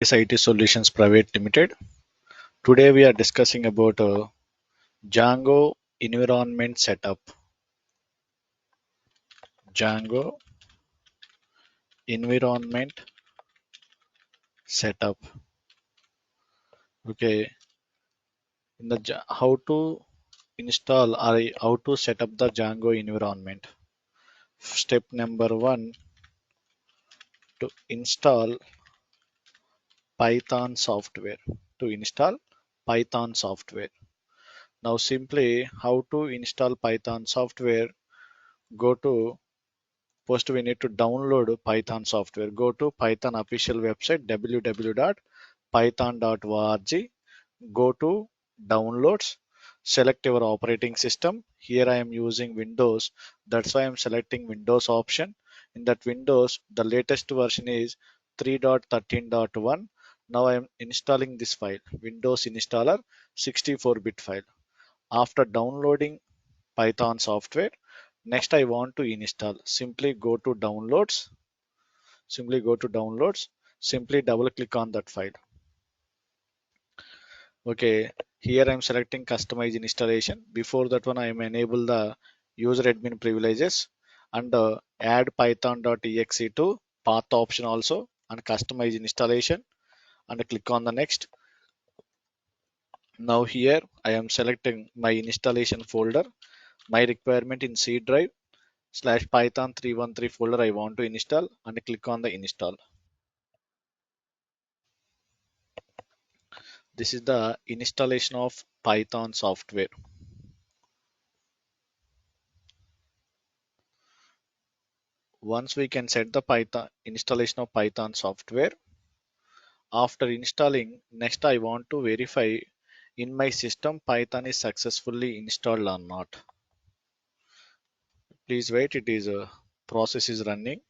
IT Solutions Private Limited. Today we are discussing about Django environment setup. Django environment setup. Okay, in the how to install or how to set up the Django environment. Step number one, to install Python software. To install Python software. Now simply how to install Python software. Go to First, we need to download Python software. Go to Python official website www.python.org. Go to downloads. Select your operating system. Here I am using Windows. That's why I'm selecting Windows option. In that Windows, the latest version is 3.13.1. Now I am installing this file, Windows installer 64-bit file. After downloading Python software, next I want to install. Simply go to downloads, simply double click on that file. Okay, here I'm selecting customize installation. Before that one I am enable the user admin privileges and add python.exe to path option also and customize installation and click on the next. Now here I am selecting my installation folder, my requirement in C drive / python 313 folder I want to install and click on the install. This is the installation of Python software. Once we can set the Python installation of Python software, after installing, next I want to verify in my system Python is successfully installed or not. Please wait, it is a process is running.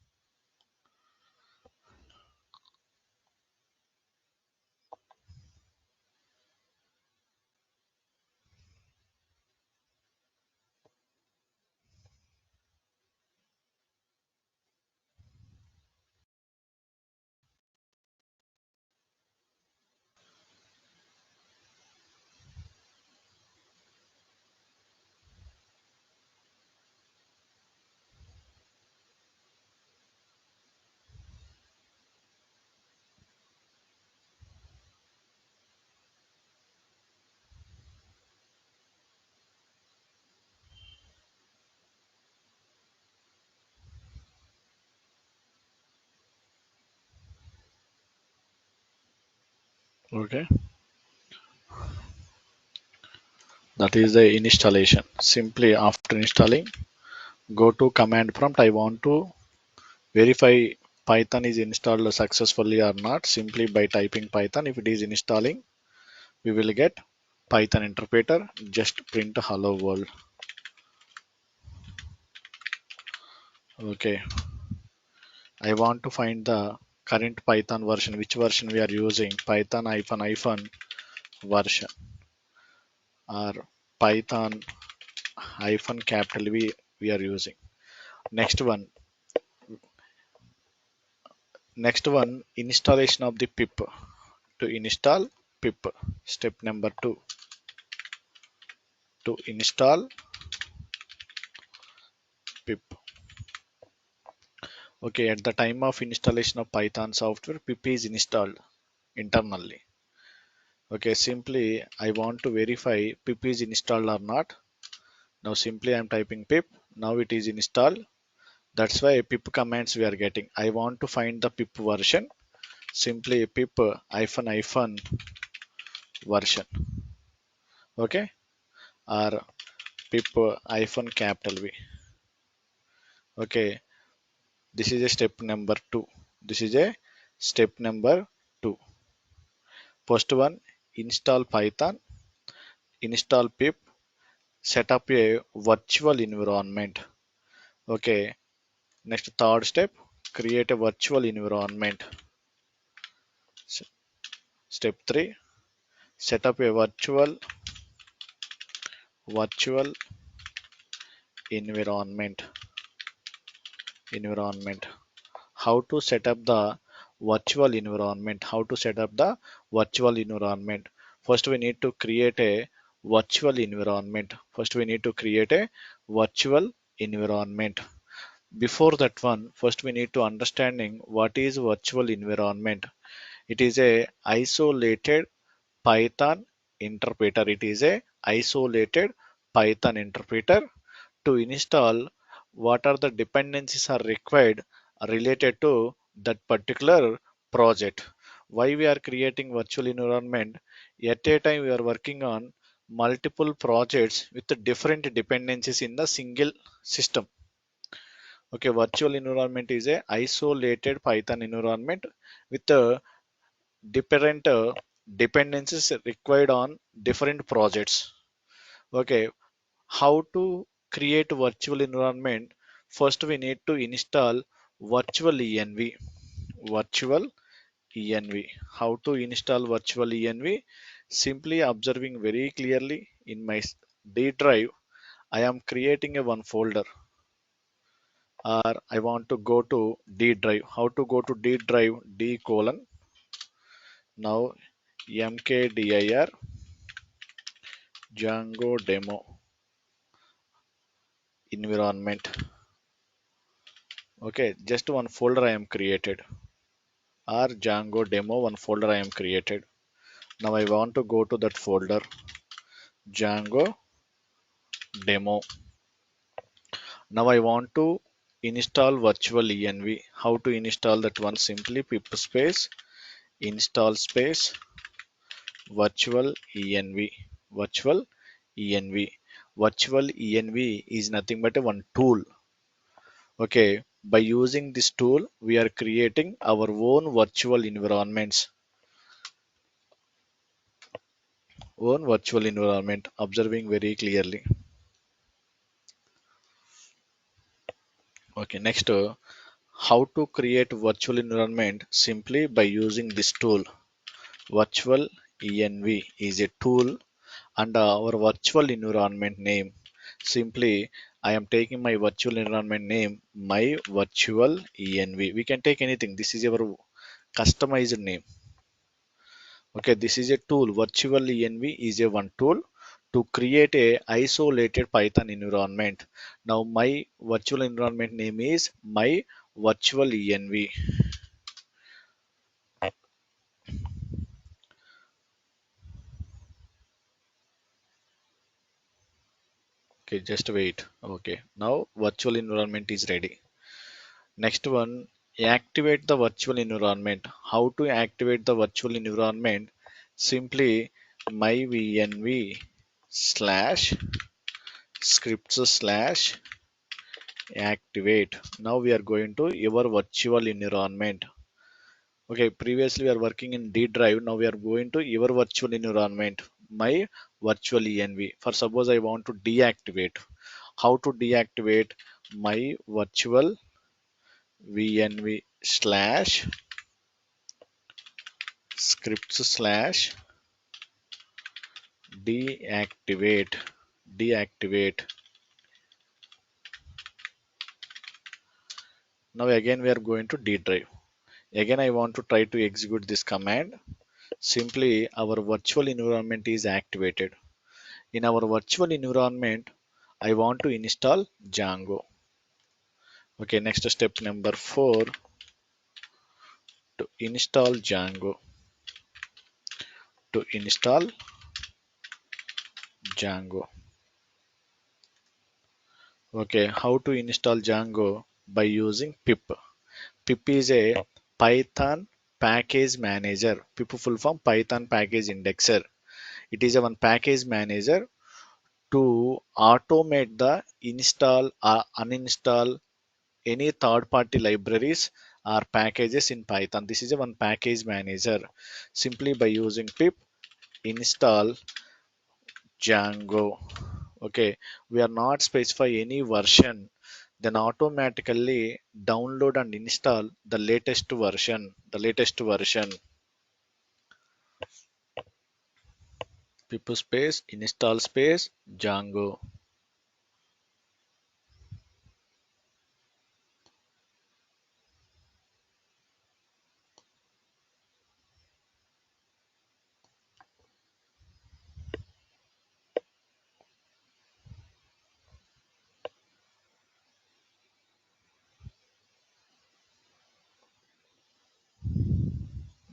Okay, that is the installation. Simply after installing, go to command prompt. I want to verify Python is installed successfully or not. Simply by typing Python, if it is installing, we will get Python interpreter. Just print hello world. Okay, I want to find the current Python version, which version we are using, Python hyphen version or Python hyphen capital we are using. Next one, installation of the pip. To install pip, step number 2, to install pip. Okay, at the time of installation of Python software, pip is installed internally. Okay, simply I want to verify pip is installed or not. Now simply I'm typing pip. Now it is installed. That's why pip commands we are getting. I want to find the pip version. Simply pip hyphen version. Okay, or pip hyphen capital V. Okay, this is a step number 2. This is a step number 2. First one, install Python, install pip, set up a virtual environment. Okay, next third step, create a virtual environment. Step 3, set up a virtual environment. How to set up the virtual environment. How to set up the virtual environment? First, we need to create a virtual environment. First, we need to create a virtual environment. Before that one, first we need to understanding what is virtual environment. It is a isolated Python interpreter. It is a isolated Python interpreter to install what are the dependencies are required related to that particular project. Why we are creating virtual environment? At a time we are working on multiple projects with the different dependencies in the single system. Okay, virtual environment is a isolated Python environment with the different dependencies required on different projects. Okay, how to create virtual environment? First, we need to install virtual env. Virtual env. How to install virtual env? Simply observing very clearly in my D drive, I am creating a one folder, or I want to go to D drive. How to go to D drive? D colon. Now mkdir Django demo environment. Okay, just one folder I am created, or Django demo one folder I am created. Now I want to go to that folder, Django demo. Now I want to install virtual env. How to install that one? Simply pip space install space virtual env. Virtual env. Virtual env is nothing but a one tool. Okay, by using this tool, we are creating our own virtual environments. Own virtual environment, observing very clearly. Okay, next, how to create virtual environment? Simply by using this tool. Virtual env is a tool, and our virtual environment name. Simply, I am taking my virtual environment name, my virtual env. We can take anything. This is our customized name. Okay, this is a tool. Virtual env is a one tool to create a isolated Python environment. Now my virtual environment name is my virtual env. Okay, just wait. Okay, now virtual environment is ready. Next one, activate the virtual environment. How to activate the virtual environment? Simply my vnv slash scripts slash activate. Now we are going to your virtual environment. Okay, previously we are working in D drive. Now we are going to your virtual environment, my virtual env. For suppose I want to deactivate. How to deactivate? My virtual vnv slash scripts slash deactivate. Now again we are going to D drive. Again I want to try to execute this command. Simply our virtual environment is activated. In our virtual environment, I want to install Django. Okay, next step number 4, to install Django. To install Django. Okay, how to install Django? By using pip. Pip is a Python package manager. Pip full form Python package indexer. It is a one package manager to automate the install or uninstall any third-party libraries or packages in Python. This is a one package manager. Simply by using pip install Django. Okay, we are not specify any version. Then automatically download and install the latest version. The latest version. Pip space install space Django.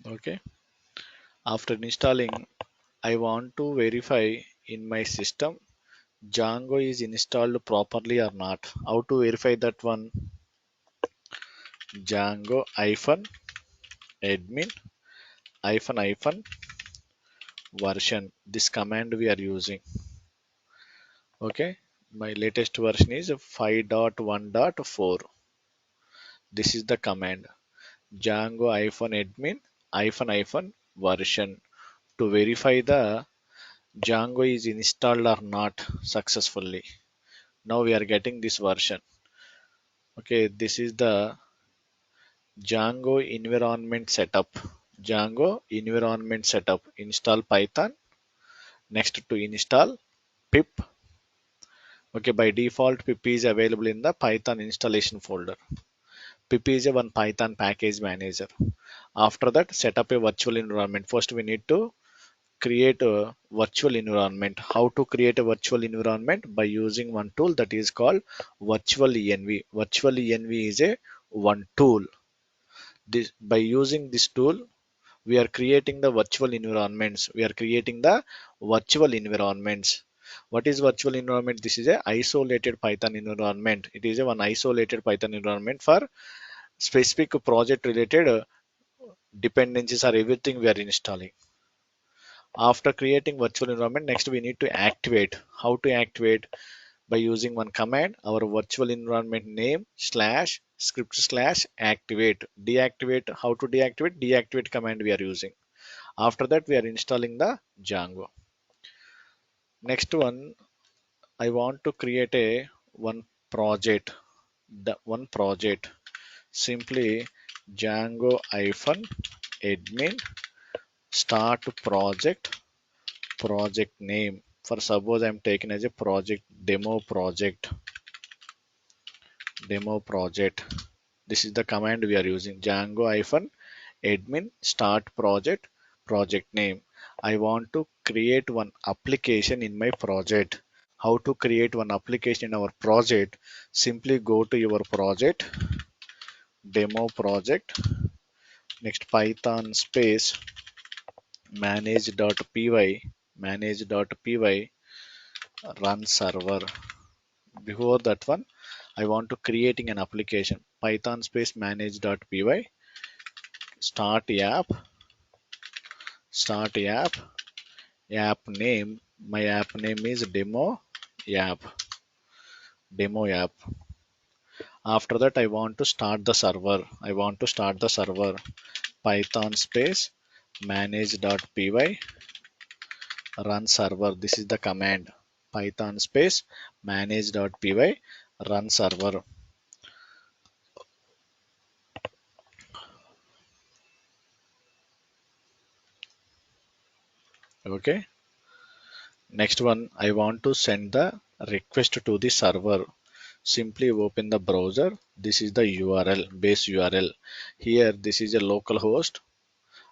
Okay. After installing, I want to verify in my system Django is installed properly or not. How to verify that one? Django hyphen admin hyphen version. This command we are using. Okay. My latest version is 5.1.4. This is the command. Django admin version to verify the Django is installed or not successfully. Now we are getting this version. Okay, this is the Django environment setup. Django environment setup. Install Python. Next to install pip. Okay, by default pip is available in the Python installation folder. Pip is a one Python package manager. After that, set up a virtual environment. First, we need to create a virtual environment. How to create a virtual environment? By using one tool that is called virtual env. Virtual env is a one tool. This, by using this tool, we are creating the virtual environments. We are creating the virtual environments. What is virtual environment? This is a isolated Python environment. It is a one isolated Python environment for specific project related dependencies or everything we are installing. After creating virtual environment, next we need to activate. How to activate? By using one command, our virtual environment name slash script slash activate. Deactivate. How to deactivate? Deactivate command we are using. After that, we are installing the Django. Next one, I want to create a one project. The one project. Simply Django admin start project name. For suppose I'm taking as a demo project. This is the command we are using. Django admin start project name. I want to create one application in my project. How to create one application in our project? Simply go to your project, demo project, next Python space manage.py run server. Before that one, I want to creating an application. Python space manage.py start app name. My app name is demo app. After that, I want to start the server. Python space manage.py run server. This is the command. Python space manage.py run server. Okay. Next one, I want to send the request to the server. Simply open the browser. This is the URL, base URL. Here, this is a local host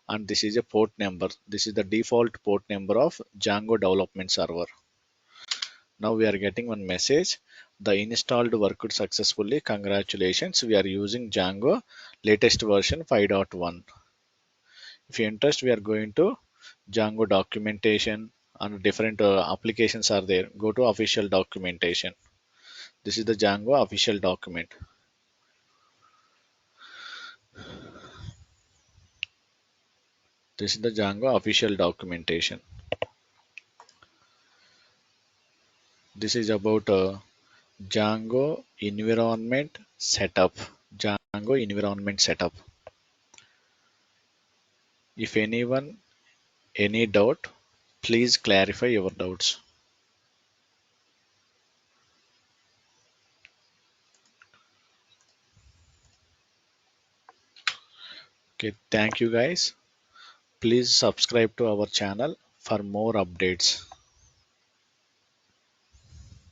and this is a port number. This is the default port number of Django development server. Now we are getting one message. The installed worked successfully. Congratulations. We are using Django latest version 5.1. If you're interested, we are going to Django documentation and different applications are there. Go to official documentation. This is the Django official document. This is the Django official documentation. This is about Django environment setup. Django environment setup. If anyone any doubt, please clarify your doubts. Okay, thank you guys. Please subscribe to our channel for more updates.